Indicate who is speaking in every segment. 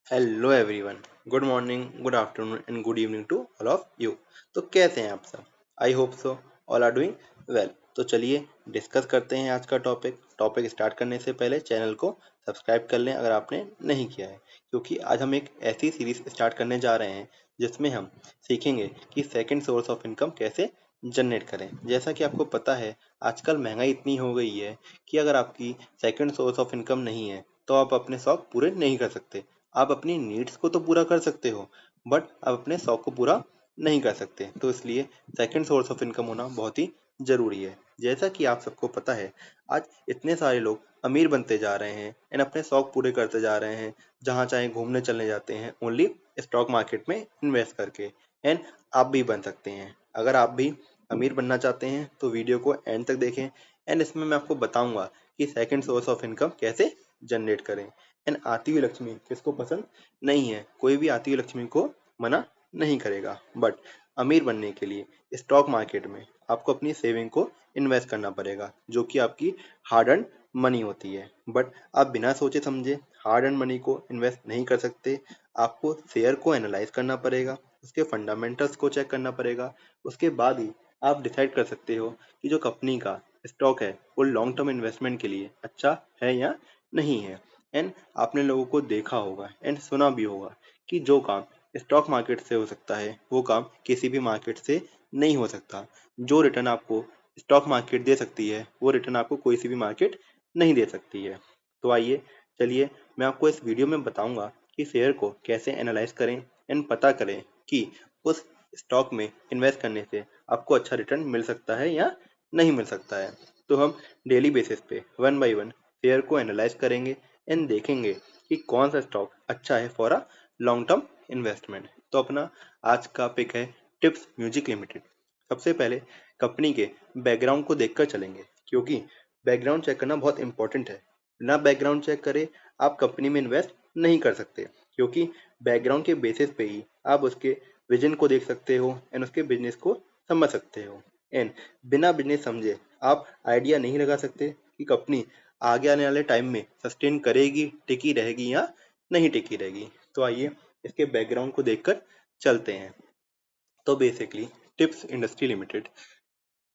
Speaker 1: Hello everyone. Good morning, good afternoon and good evening to all of you. तो कैसे हैं आप सब? I hope so all are doing well. तो चलिए डिस्कस करते हैं आज का टॉपिक स्टार्ट करने से पहले चैनल को सब्सक्राइब कर लें अगर आपने नहीं किया है, क्योंकि आज हम एक ऐसी सीरीज स्टार्ट करने जा रहे हैं जिसमें हम सीखेंगे कि सेकंड सोर्स ऑफ इनकम कैसे जनरेट करें। जैसा कि आपको पता है, आजकल महंगाई इतनी हो गई है कि अगर आपकी सेकंड सोर्स ऑफ इनकम नहीं है तो आप अपने शौक पूरे नहीं कर सकते। आप अपनी नीड्स को तो पूरा कर सकते हो, बट आप अपने शौक को पूरा नहीं कर सकते। तो इसलिए सेकंड सोर्स ऑफ इनकम होना बहुत ही ज़रूरी है। जैसा कि आप सबको पता है, आज इतने सारे लोग अमीर बनते जा रहे हैं एंड अपने शौक पूरे करते जा रहे हैं। जहाँ चाहे घूमने चलने जाते हैं ओनली स्टॉक मार्केट में इन्वेस्ट करके। एंड आप भी बन सकते हैं। अगर आप भी अमीर बनना चाहते हैं तो वीडियो को एंड तक देखें। एंड इसमें मैं आपको बताऊंगा कि सेकंड सोर्स ऑफ इनकम कैसे जनरेट करें। एंड आती हुई लक्ष्मी किसको पसंद नहीं है? कोई भी आती हुई लक्ष्मी को मना नहीं करेगा। बट अमीर बनने के लिए स्टॉक मार्केट में आपको अपनी सेविंग को इन्वेस्ट करना पड़ेगा, जो कि आपकी हार्ड अर्न मनी होती है। बट आप बिना सोचे समझे हार्ड अर्न मनी को इन्वेस्ट नहीं कर सकते। आपको शेयर को एनालाइज करना पड़ेगा, उसके फंडामेंटल्स को चेक करना पड़ेगा। उसके बाद ही आप डिसाइड कर सकते हो कि जो कंपनी का स्टॉक है वो लॉन्ग टर्म इन्वेस्टमेंट के लिए अच्छा है या नहीं है। एंड आपने लोगों को देखा होगा एंड सुना भी होगा कि जो काम स्टॉक मार्केट से हो सकता है वो काम किसी भी मार्केट से नहीं हो सकता। जो रिटर्न आपको स्टॉक मार्केट दे सकती है वो रिटर्न आपको कोई सी भी मार्केट नहीं दे सकती है। तो आइए चलिए मैं आपको इस वीडियो में बताऊंगा कि शेयर को कैसे एनालाइज करें एंड पता करें कि उस स्टॉक में इन्वेस्ट करने से आपको अच्छा रिटर्न मिल सकता है या नहीं मिल सकता है। तो हम डेली बेसिस पे वन बाय वन शेयर को एनालाइज करेंगे एंड देखेंगे कि कौन सा स्टॉक अच्छा है for a long term investment. तो अपना आज का पिक है टिप्स म्यूजिक लिमिटेड। सबसे पहले कंपनी के बैकग्राउंड को देखकर चलेंगे, क्योंकि बैकग्राउंड चेक करना बहुत इंपॉर्टेंट है। बिना बैकग्राउंड चेक करे आप कंपनी में इन्वेस्ट नहीं कर सकते, क्योंकि बैकग्राउंड के बेसिस पे ही आप उसके विजन को देख सकते हो एंड उसके बिजनेस को समझ सकते हो। एंड बिना बिजनेस समझे आप आइडिया नहीं लगा सकते कि कंपनी आगे आने वाले टाइम में सस्टेन करेगी, टिकी रहेगी या नहीं टिकी रहेगी। तो आइए इसके बैकग्राउंड को देखकर चलते हैं। तो basically tips industry limited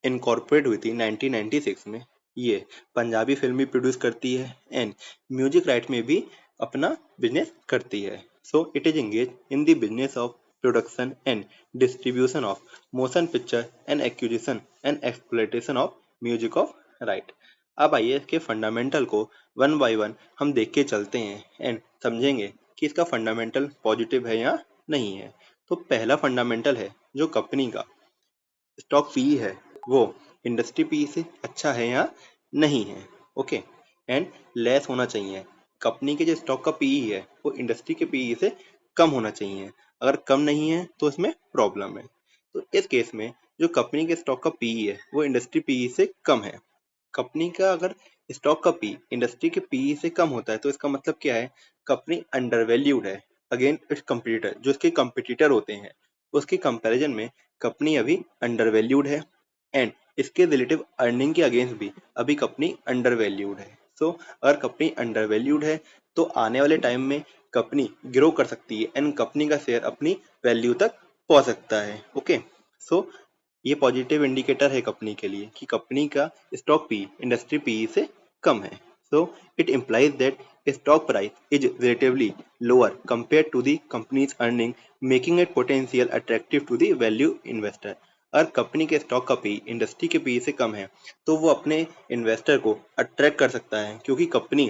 Speaker 1: incorporate हुई थी 1996 में। ये पंजाबी फिल्म भी प्रोड्यूस करती है एंड म्यूजिक राइट में भी अपना बिजनेस करती है। So it is engage in the business of production and distribution of motion picture and acquisition and exploitation of music of right. अब आइए इसके फंडामेंटल को वन बाय वन हम देख के चलते हैं एंड समझेंगे कि इसका फंडामेंटल पॉजिटिव है या नहीं है। तो पहला फंडामेंटल है जो कंपनी का स्टॉक पीई है वो इंडस्ट्री पीई से अच्छा है या नहीं है। ओके। एंड लेस होना चाहिए। कंपनी के जो स्टॉक का पीई है वो इंडस्ट्री के पीई से कम होना चाहिए। अगर कम नहीं है तो इसमें प्रॉब्लम है। तो इस केस में जो कंपनी के स्टॉक का पीई है वो इंडस्ट्री पीई से कम है। कंपनी का अगर स्टॉक का पी इंडस्ट्री के पीई से कम होता है तो इसका मतलब क्या है? कंपनी अंडर वैल्यूड है अगेंस्ट इट्स कंपटीटर। जो इसके कंपटीटर होते हैं उसके कंपैरिजन में कंपनी अभी अंडर वैल्यूड है एंड इसके रिलेटिव अर्निंग के अगेंस्ट भी अभी कंपनी अंडर वैल्यूड है। सो अगर कंपनी अंडर वैल्यूड है तो आने वाले टाइम में कंपनी ग्रो कर सकती है एंड कंपनी का शेयर अपनी वैल्यू तक पहुंच सकता है। ओके। सो ये पॉजिटिव इंडिकेटर है कंपनी के लिए कि कंपनी का स्टॉक पी इंडस्ट्री पी से कम है। So it implies that stock price is relatively lower compare to the companies earning, making it potential attractive to the value investor. अगर कंपनी के स्टॉक का पी इंडस्ट्री के P से कम है तो वो अपने इन्वेस्टर को अट्रैक्ट कर सकता है, क्योंकि कंपनी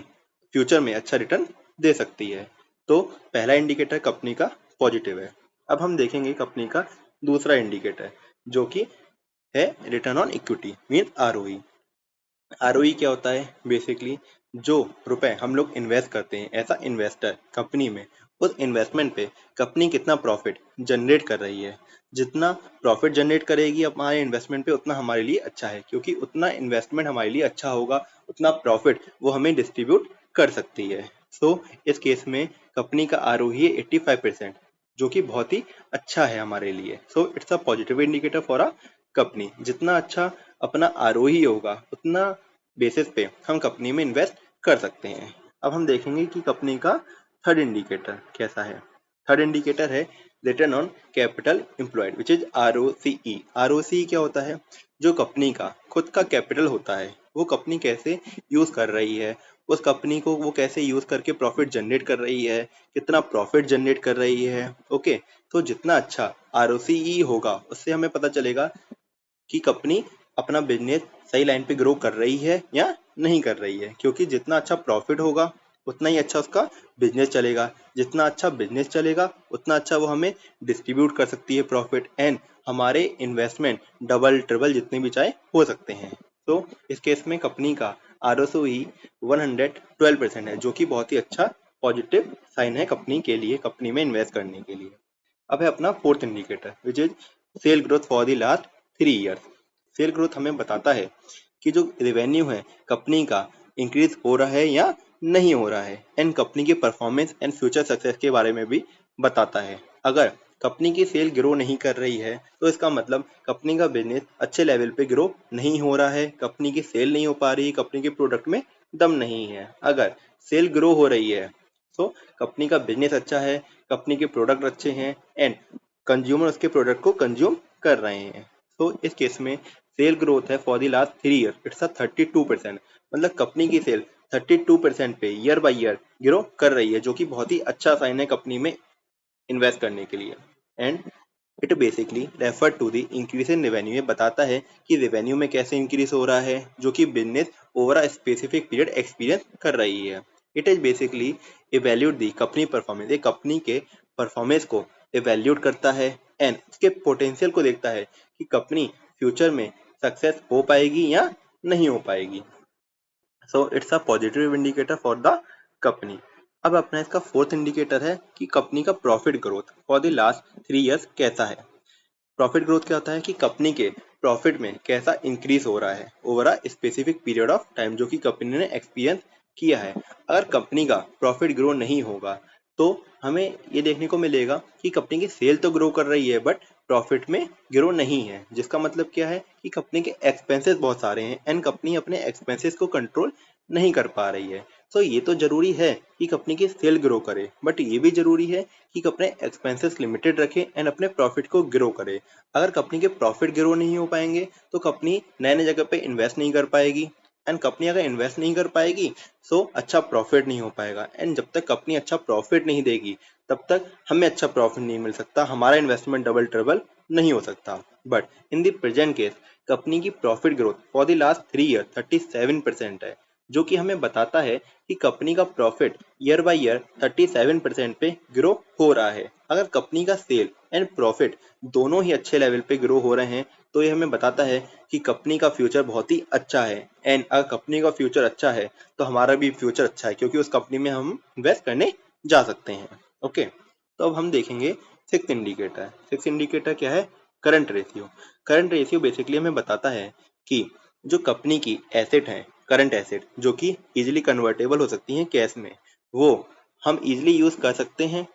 Speaker 1: फ्यूचर में अच्छा रिटर्न दे सकती है। तो पहला इंडिकेटर कंपनी का पॉजिटिव है। अब हम देखेंगे कंपनी का दूसरा इंडिकेटर, जो कि है return on equity mean ROE. ROE क्या होता है? बेसिकली जो रुपए हम लोग इन्वेस्ट करते हैं एज अ इन्वेस्टर कंपनी में, उस इन्वेस्टमेंट पे कंपनी कितना प्रॉफिट जनरेट कर रही है। जितना प्रॉफिट जनरेट करेगी हमारे इन्वेस्टमेंट पे उतना हमारे लिए अच्छा है, क्योंकि उतना इन्वेस्टमेंट हमारे लिए अच्छा होगा उतना प्रॉफिट वो हमें डिस्ट्रीब्यूट कर सकती है। सो इस केस में कंपनी का आरओई है 85%, जो कि बहुत ही अच्छा है हमारे लिए। So it's a positive indicator for a company. जितना अच्छा अपना आरओई होगा उतना बेसिस पे हम कंपनी में इन्वेस्ट कर सकते हैं। अब हम देखेंगे कि कंपनी का थर्ड इंडिकेटर कैसा है? थर्ड इंडिकेटर है return on capital employed which is ROCE। ROCE क्या होता है? जो कंपनी का खुद का कैपिटल होता है वो कंपनी कैसे यूज कर रही है, उस कंपनी को वो कैसे यूज करके प्रॉफिट जनरेट कर रही है, कितना प्रॉफिट जनरेट कर रही है। ओके, तो जितना अच्छा ROCE होगा उससे हमें पता चलेगा कि कंपनी अपना बिजनेस सही लाइन पे ग्रो कर रही है या नहीं कर रही है, क्योंकि जितना अच्छा प्रॉफिट होगा उतना ही अच्छा उसका बिजनेस चलेगा, जितना अच्छा बिजनेस चलेगा उतना अच्छा वो हमें डिस्ट्रीब्यूट कर सकती है प्रॉफिट, एंड हमारे इन्वेस्टमेंट डबल ट्रिपल जितने भी चाहे हो सकते हैं। तो इस केस में कंपनी का ROCE 112% है, जो कि बहुत ही अच्छा पॉजिटिव साइन है कंपनी के लिए, कंपनी में इन्वेस्ट करने के लिए। अब है अपना fourth indicator which is sale growth for the last 3 years. Sale growth हमें बताता है कि जो रेवेन्यू है कंपनी का इंक्रीज हो रहा है या नहीं हो रहा है, एंड कंपनी की परफॉर्मेंस एंड फ्यूचर सक्सेस के बारे में भी बताता है। अगर कंपनी की सेल ग्रो नहीं कर रही है तो इसका मतलब कंपनी का बिजनेस अच्छे लेवल पे ग्रो नहीं हो रहा है, कंपनी की सेल नहीं हो पा रही, कंपनी के प्रोडक्ट में दम नहीं है। अगर सेल ग्रो हो रही है तो कंपनी का बिजनेस अच्छा है, कंपनी के प्रोडक्ट अच्छे हैं, एंड कंज्यूमर उसके प्रोडक्ट को कंज्यूम कर रहे हैं। तो इस केस में सेल ग्रोथ है for the last 3 year it's 32%, मतलब कंपनी की सेल 32% पे ईयर बाय ईयर ग्रो कर रही है, जो कि बहुत ही अच्छा साइन है कंपनी में इन्वेस्ट करने के लिए। And it basically refer to the increase in revenue, ये बताता है कि रेवेन्यू में कैसे इंक्रीज हो रहा है जो कि business over a specific period experience कर रही है। It is basically evaluate the company performance, ये कंपनी के परफॉर्मेंस को इवेल्यूट करता है एंड उसके पोटेंशियल को देखता है कि कंपनी फ्यूचर में सक्सेस हो पाएगी या नहीं हो पाएगी। So it's a positive indicator for the company. अब अपना इसका फोर्थ इंडिकेटर है कि कंपनी का profit growth for the last 3 years कैसा है। प्रॉफिट ग्रोथ क्या होता है कि कंपनी के प्रॉफिट में कैसा इंक्रीज हो रहा है over a specific period of time, जो कि कंपनी ने एक्सपीरियंस किया है। अगर कंपनी का प्रॉफिट ग्रो नहीं होगा तो हमें ये देखने को मिलेगा कि कंपनी की सेल तो ग्रो कर रही है बट प्रॉफिट में ग्रो नहीं है, जिसका मतलब क्या है कि कंपनी के एक्सपेंसेस बहुत सारे हैं एंड कंपनी अपने एक्सपेंसेस को कंट्रोल नहीं कर पा रही है। तो ये तो जरूरी है कि कंपनी की सेल ग्रो करे, बट ये भी जरूरी है कि अपने एक्सपेंसेस लिमिटेड रखे एंड अपने प्रॉफिट को ग्रो करे। अगर कंपनी के प्रॉफिट ग्रो नहीं हो पाएंगे तो कंपनी नए नए जगह पे इन्वेस्ट नहीं कर पाएगी, एंड कंपनी अगर इन्वेस्ट नहीं कर पाएगी सो अच्छा प्रॉफिट नहीं हो पाएगा, एंड जब तक कंपनी अच्छा प्रॉफिट नहीं देगी तब तक हमें अच्छा प्रॉफिट नहीं मिल सकता, हमारा इन्वेस्टमेंट डबल ट्रिपल नहीं हो सकता। But in the present case company की profit growth for the last 3 year 37% है, जो कि हमें बताता है कि कंपनी का प्रॉफिट ईयर बाय ईयर 37% पे ग्रो हो रहा है। अगर कंपनी का सेल एंड प्रॉफिट दोनों ही अच्छे लेवल पे ग्रो हो रहे हैं तो ये हमें बताता है कि कंपनी का फ्यूचर बहुत ही अच्छा है, एंड अगर कंपनी का फ्यूचर अच्छा है तो हमारा भी फ्यूचर अच्छा है, क्योंकि उस कंपनी में हम इन्वेस्ट करने जा सकते हैं। ओके, तो अब हम देखेंगे सिक्स इंडिकेटर। सिक्स इंडिकेटर क्या है? Current ratio. Current ratio basically हमें बताता है कि जो कंपनी की एसेट है, करंट एसेट जो कि इजीली कन्वर्टेबल हो सकती हैं कैश में, वो हम इजीली यूज कर सकते हैं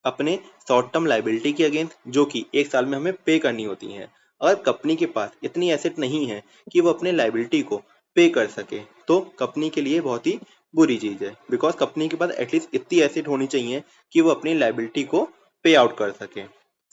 Speaker 1: अपने शॉर्ट टर्म लाइबिलिटी के अगेंस्ट, जो कि एक साल में हमें पे करनी होती हैं। अगर कंपनी के पास इतनी एसेट नहीं है कि वो अपने लाइबिलिटी को पे कर सके तो कंपनी के लिए बहुत ही बुरी चीज है, बिकॉज कंपनी के पास एटलीस्ट इतनी एसेट होनी चाहिए कि वो अपनी लाइबिलिटी को पे आउट कर सके।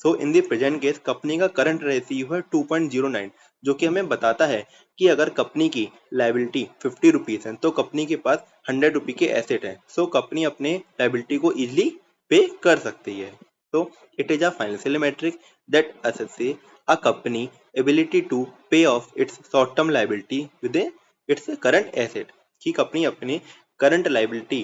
Speaker 1: So in the present case company का करंट रेशियो है 2.09, जो कि हमें बताता है कि अगर कंपनी की लाइबिलिटी 50 रुपीज है तो कंपनी के पास 100 रुपी के एसेट है, सो कंपनी अपने लाइबिलिटी को इजिली पे कर सकती है। तो it is a financial metric that assesses a company ability to pay off its short term liability with its current asset, कि कंपनी अपनी करंट लाइबिलिटी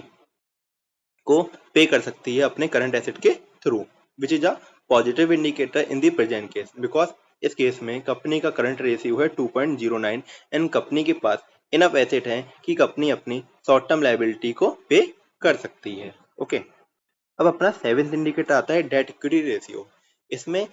Speaker 1: को पे कर सकती है अपने करंट एसेट के through, which is a positive indicator in the present case, because इस केस में कंपनी का करंट रेशियो है 2.09 एंड कंपनी के पास इनफ एसेट है कि कंपनी अपनी शॉर्ट टर्म लाइबिलिटी को पे कर सकती है। ओके, अब अपना सेवेंथ इंडिकेटर आता है डेट इक्विटी रेशियो। इसमें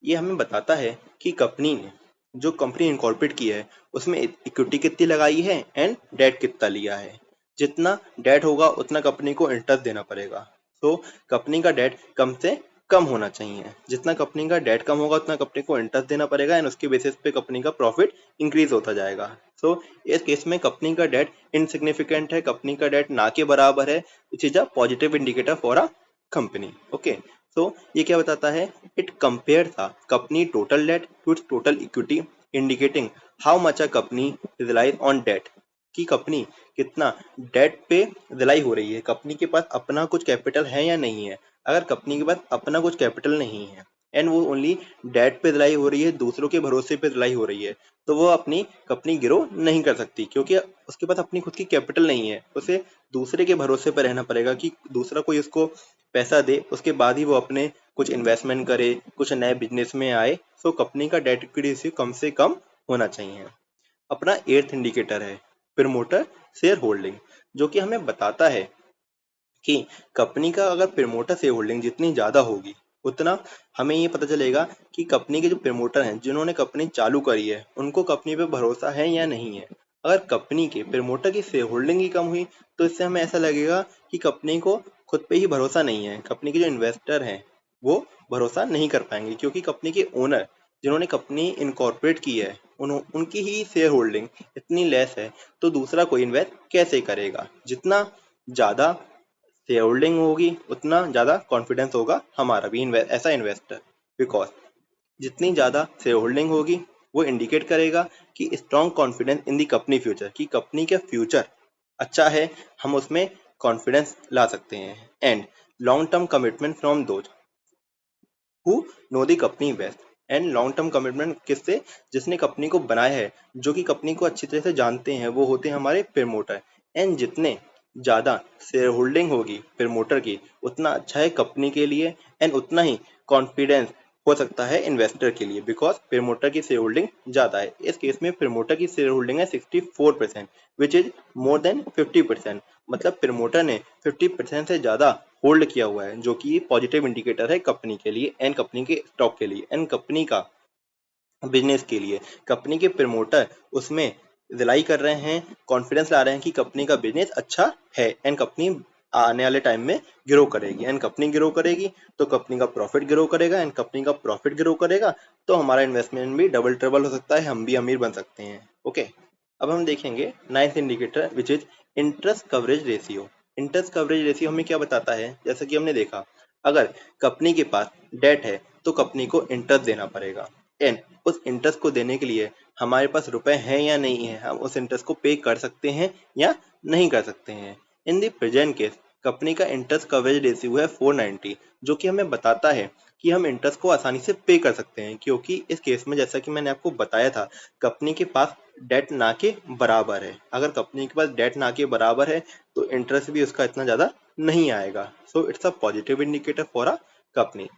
Speaker 1: ये हमें बताता है कि कंपनी ने जो कंपनी इनकॉर्पोरेट की है उसमें इक्विटी कितनी लगाई है एंड डेट कितना लिया है। जितना डेट होगा उतना कंपनी को इंटरेस्ट देना पड़ेगा, तो कंपनी का डेट कम से कम होना चाहिए। जितना कंपनी का डेट कम होगा उतना कंपनी को इंटरेस्ट देना पड़ेगा एंड उसके बेसिस पे कंपनी का प्रॉफिट इंक्रीज होता जाएगा। सो इस केस में कंपनी का डेट इनसिग्निफिकेंट है, कंपनी का डेट ना के बराबर है, which is a positive indicator for a company. Okay, so ये क्या बताता है? It compare the company total debt to its total equity, indicating how much a company relies on debt, कि कंपनी कितना डेट पे रिलाई हो रही है, कंपनी के पास अपना कुछ कैपिटल है या नहीं है। अगर कंपनी के पास अपना कुछ कैपिटल नहीं है एंड वो ओनली डेट पे रिलाई हो रही है, दूसरों के भरोसे पे रिलाई हो रही है, तो वो अपनी कंपनी ग्रो नहीं कर सकती, क्योंकि उसके पास अपनी खुद की कैपिटल नहीं है। उसे दूसरे के भरोसे पर रहना पड़ेगा कि दूसरा कोई उसको पैसा दे, उसके बाद ही वो अपने कुछ इन्वेस्टमेंट करे, कुछ नए बिजनेस में आए। सो कंपनी का डेट इक्विटी रेशियो कम से कम होना चाहिए। अपना एर्थ इंडिकेटर है प्रमोटर शेयर होल्डिंग, जो कि हमें बताता है कि कंपनी का अगर प्रमोटर शेयर होल्डिंग जितनी ज्यादा होगी उतना हमें ये पता चलेगा कि कंपनी के जो प्रमोटर हैं, जिन्होंने कंपनी चालू करी है, उनको कंपनी पे भरोसा है या नहीं है। अगर कंपनी के प्रमोटर की शेयर होल्डिंग ही कम हुई तो इससे हमें ऐसा लगेगा कि कंपनी को खुद पे ही भरोसा नहीं है, कंपनी के जो इन्वेस्टर हैं वो भरोसा नहीं कर पाएंगे, क्योंकि कंपनी के ओनर जिन्होंने कंपनी इनकॉर्पोरेट की है उनकी ही शेयर होल्डिंग इतनी लेस है, तो दूसरा कोई इन्वेस्ट कैसे करेगा। जितना ज्यादा शेयर होल्डिंग होगी उतना ज्यादा कॉन्फिडेंस होगा हमारा भी ऐसा इन्वेस्टर, बिकॉज जितनी ज्यादा शेयर होल्डिंग होगी वो इंडिकेट करेगा कि strong confidence in the company future, कि कंपनी का फ्यूचर अच्छा है, हम उसमें कॉन्फिडेंस ला सकते हैं। And long term commitment from those who know the company best, and long term commitment किससे? जिसने कंपनी को बनाया है, जो कि कंपनी को अच्छी तरह से जानते हैं, वो होते हैं हमारे प्रमोटर। एंड जितने ज्यादा शेयर होल्डिंग होगी प्रमोटर की उतना अच्छा है कंपनी के लिए एंड उतना ही कॉन्फिडेंस हो सकता है इन्वेस्टर के लिए, बिकॉज प्रमोटर की शेयर होल्डिंग ज्यादा है। इस केस में प्रमोटर की शेयर होल्डिंग है 64%, विच इज मोर देन 50%। मतलब प्रमोटर ने 50% से ज्यादा होल्ड किया हुआ है, जो कि पॉजिटिव इंडिकेटर है कंपनी के लिए एंड कंपनी के स्टॉक के लिए एंड कंपनी का बिजनेस के लिए। कंपनी के प्रमोटर उसमें रिलाई कर रहे हैं, कॉन्फिडेंस ला रहे हैं कि कंपनी का बिजनेस अच्छा है एंड कंपनी आने वाले टाइम में ग्रो करेगी, एंड कंपनी ग्रो करेगी तो कंपनी का प्रॉफिट ग्रो करेगा, एंड कंपनी का प्रॉफिट ग्रो करेगा तो हमारा इन्वेस्टमेंट भी डबल ट्रिपल हो सकता है, हम भी अमीर बन सकते हैं। ओके, अब हम देखेंगे ninth indicator which is interest coverage ratio. Interest coverage ratio हमें क्या बताता है? जैसा कि हमने देखा, अगर कंपनी के पास डेट है तो कंपनी को इंटरेस्ट देना पड़ेगा, एंड उस इंटरेस्ट को देने के लिए हमारे पास रुपए हैं या नहीं है, हम उस इंटरेस्ट को पे कर सकते हैं या नहीं कर सकते हैं। इन द प्रेजेंट केस कंपनी का इंटरेस्ट कवरेज रेशियो है 490, जो कि हमें बताता है कि हम इंटरेस्ट को आसानी से पे कर सकते हैं, क्योंकि इस केस में जैसा कि मैंने आपको बताया था, कंपनी के पास डेट ना के बराबर है। अगर कंपनी के पास डेट ना के बराबर है तो इंटरेस्ट भी उसका इतना ज्यादा नहीं आएगा। So it's a positive indicator for a company.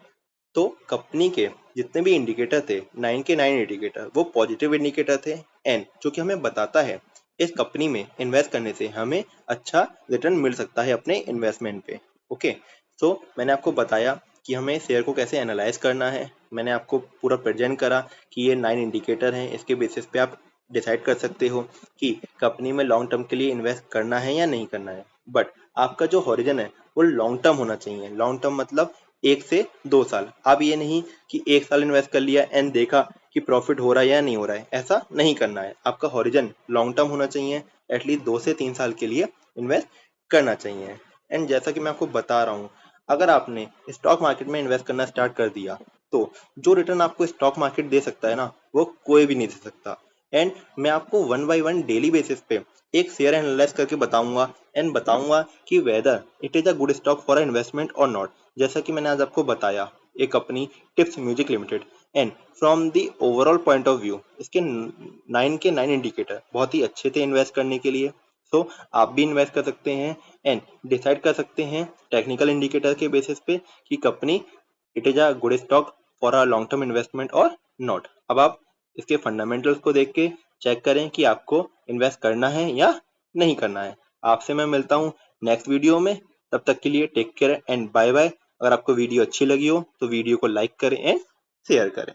Speaker 1: तो कंपनी के जितने भी इंडिकेटर थे, 9 के 9 इंडिकेटर वो पॉजिटिव इंडिकेटर थे, एंड जो कि हमें बताता है इस कंपनी में इन्वेस्ट करने से हमें अच्छा रिटर्न मिल सकता है अपने इन्वेस्टमेंट पे। ओके, सो मैंने आपको बताया कि हमें शेयर को कैसे एनालाइज करना है, मैंने आपको पूरा प्रेजेंट करा कि ये 9 इंडिकेटर हैं, इसके बेसिस पे आप डिसाइड कर सकते हो कि कंपनी में लॉन्ग टर्म के लिए इन्वेस्ट करना है या नहीं करना है। बट आपका जो हॉरिजन है वो लॉन्ग टर्म होना चाहिए। लॉन्ग टर्म मतलब 1 से 2 साल। अब ये नहीं कि 1 साल इन्वेस्ट कर लिया एंड देखा कि प्रॉफिट हो रहा है या नहीं हो रहा है, ऐसा नहीं करना है। आपका हॉरिजन लॉन्ग टर्म होना चाहिए, एटलीस्ट 2 से 3 साल के लिए इन्वेस्ट करना चाहिए। एंड जैसा कि मैं आपको बता रहा हूँ, अगर आपने स्टॉक मार्केट में इन्वेस्ट करना स्टार्ट कर दिया तो जो रिटर्न आपको स्टॉक मार्केट दे सकता है ना, वो कोई भी नहीं दे सकता। एंड मैं आपको 1 बाय 1 डेली बेसिस पे एक शेयर एनालाइज करके बताऊंगा एंड बताऊंगा कि whether it is a good stock for investment और नॉट। जैसा कि मैंने आज आपको बताया, एक company tips music limited, and from the overall point of view इसके 9 के 9 इंडिकेटर बहुत ही अच्छे थे इन्वेस्ट करने के लिए। सो आप भी इन्वेस्ट कर सकते हैं एंड डिसाइड कर सकते हैं टेक्निकल इंडिकेटर के बेसिस पे कि company it is a good stock for a long term investment और नॉट। अब आप इसके फंडामेंटल्स को देख के चेक करें कि आपको इन्वेस्ट करना है या नहीं करना है। आपसे मैं मिलता हूँ नेक्स्ट वीडियो में, तब तक के लिए take care and bye bye. अगर आपको वीडियो अच्छी लगी हो तो वीडियो को लाइक करें एंड शेयर करें।